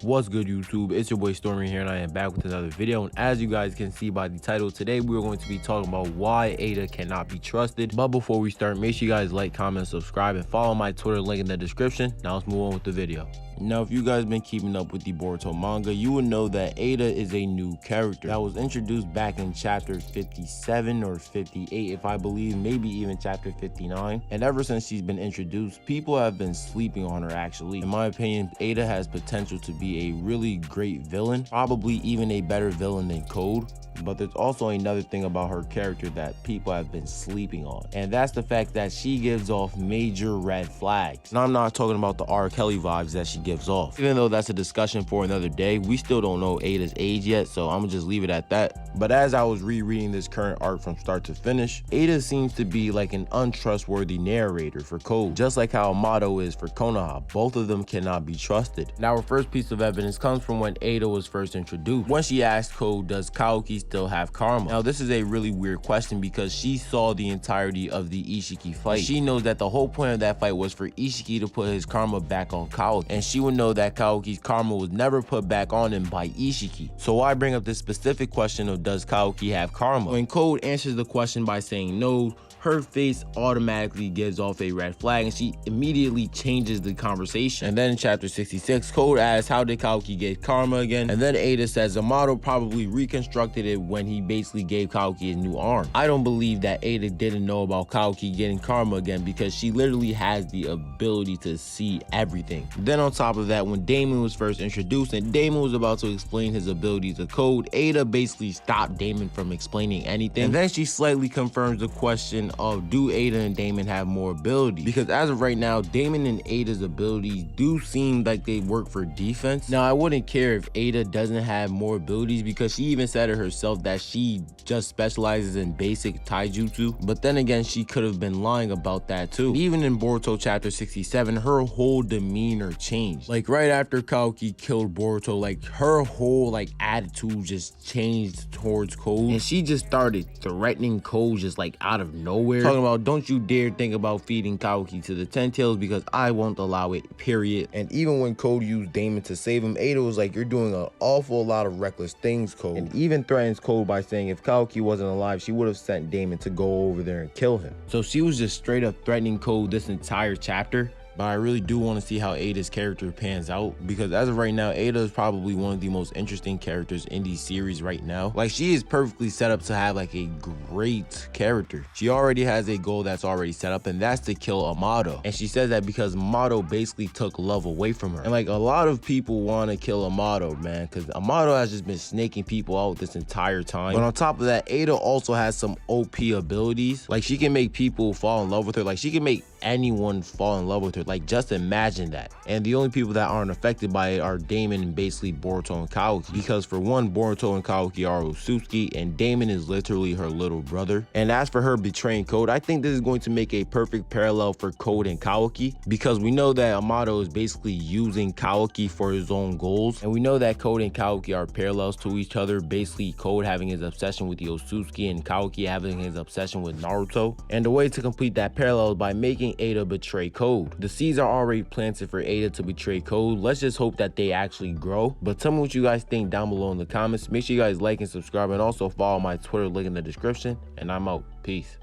What's good, YouTube? It's your boy Stormy here, and I am back with another video. And as you guys can see by the title, today we're going to be talking about why Eida cannot be trusted. But before we start, make sure you guys like, comment, subscribe, and follow my Twitter link in the description. Now let's move on with the video. Now, if you guys been keeping up with the Boruto manga, you would know that Eida is a new character that was introduced back in chapter 57 or 58, if I believe, maybe even chapter 59. And ever since she's been introduced, people have been sleeping on her. Actually, in my opinion, Eida has potential to be a really great villain, probably even a better villain than Code. But there's also another thing about her character that people have been sleeping on, and that's the fact that she gives off major red flags. And I'm not talking about the R. Kelly vibes that she gives off. Even though that's a discussion for another day, we still don't know Eida's age yet, so I'm gonna just leave it at that. But as I was rereading this current arc from start to finish, Eida seems to be like an untrustworthy narrator for Code, just like how Amato is for Konoha. Both of them cannot be trusted. Now, our first piece of evidence comes from when Eida was first introduced. When she asked Code, does Kaoki still have karma? Now, this is a really weird question because she saw the entirety of the Ishiki fight. She knows that the whole point of that fight was for Ishiki to put his karma back on Kaoki, and she would know that Kaoki's karma was never put back on him by Ishiki. So why bring up this specific question of does Kaoki have karma? When Code answers the question by saying no, her face automatically gives off a red flag, and she immediately changes the conversation. And then in chapter 66, Code asks, how did Kaoki get karma again? And then Eida says Amato probably reconstructed it when he basically gave Kaoki his new arm. I don't believe that Eida didn't know about Kaoki getting karma again, because she literally has the ability to see everything. Then on top of that, when Damon was first introduced and Damon was about to explain his abilities to Code, Eida basically stopped Damon from explaining anything. And then she slightly confirms the question of do Eida and Damon have more ability, because as of right now, Damon and Eida's abilities do seem like they work for defense. Now, I wouldn't care if Eida doesn't have more abilities, because she even said it herself that she just specializes in basic taijutsu, but then again, she could have been lying about that too. Even in Boruto chapter 67, her whole demeanor changed. Like right after Kaoki killed Boruto, like her whole attitude just changed towards Code, and she just started threatening Code just like out of nowhere. Talking about, don't you dare think about feeding Kaoki to the 10 tails because I won't allow it, period. And even when Code used Damon to save him, Eida was like, you're doing an awful lot of reckless things, Code. And even threatens Code by saying if Kaoki wasn't alive, she would have sent Damon to go over there and kill him. So she was just straight up threatening Code this entire chapter. But I really do want to see how Eida's character pans out, because as of right now, Eida is probably one of the most interesting characters in the series right now. Like, she is perfectly set up to have like a great character. She already has a goal that's already set up, and that's to kill Amato. And she says that because Amato basically took love away from her. And like, a lot of people want to kill Amato, man, because Amato has just been snaking people out this entire time. But on top of that, Eida also has some OP abilities. Like, she can make people fall in love with her. Like, she can make anyone fall in love with her. Like, just imagine that. And the only people that aren't affected by it are Damon and basically Boruto and Kaoki, because for one, Boruto and Kaoki are Otsutsuki, and Damon is literally her little brother. And as for her betraying Code, I think this is going to make a perfect parallel for Code and Kaoki, because we know that Amato is basically using Kaoki for his own goals, and we know that Code and Kaoki are parallels to each other, basically Code having his obsession with the Otsutsuki and Kaoki having his obsession with Naruto. And the way to complete that parallel is by making Eida betray Code. The seeds are already planted for Eida to betray Code. Let's just hope that they actually grow. But tell me what you guys think down below in the comments. Make sure you guys like and subscribe, and also follow my Twitter link in the description. And I'm out. Peace.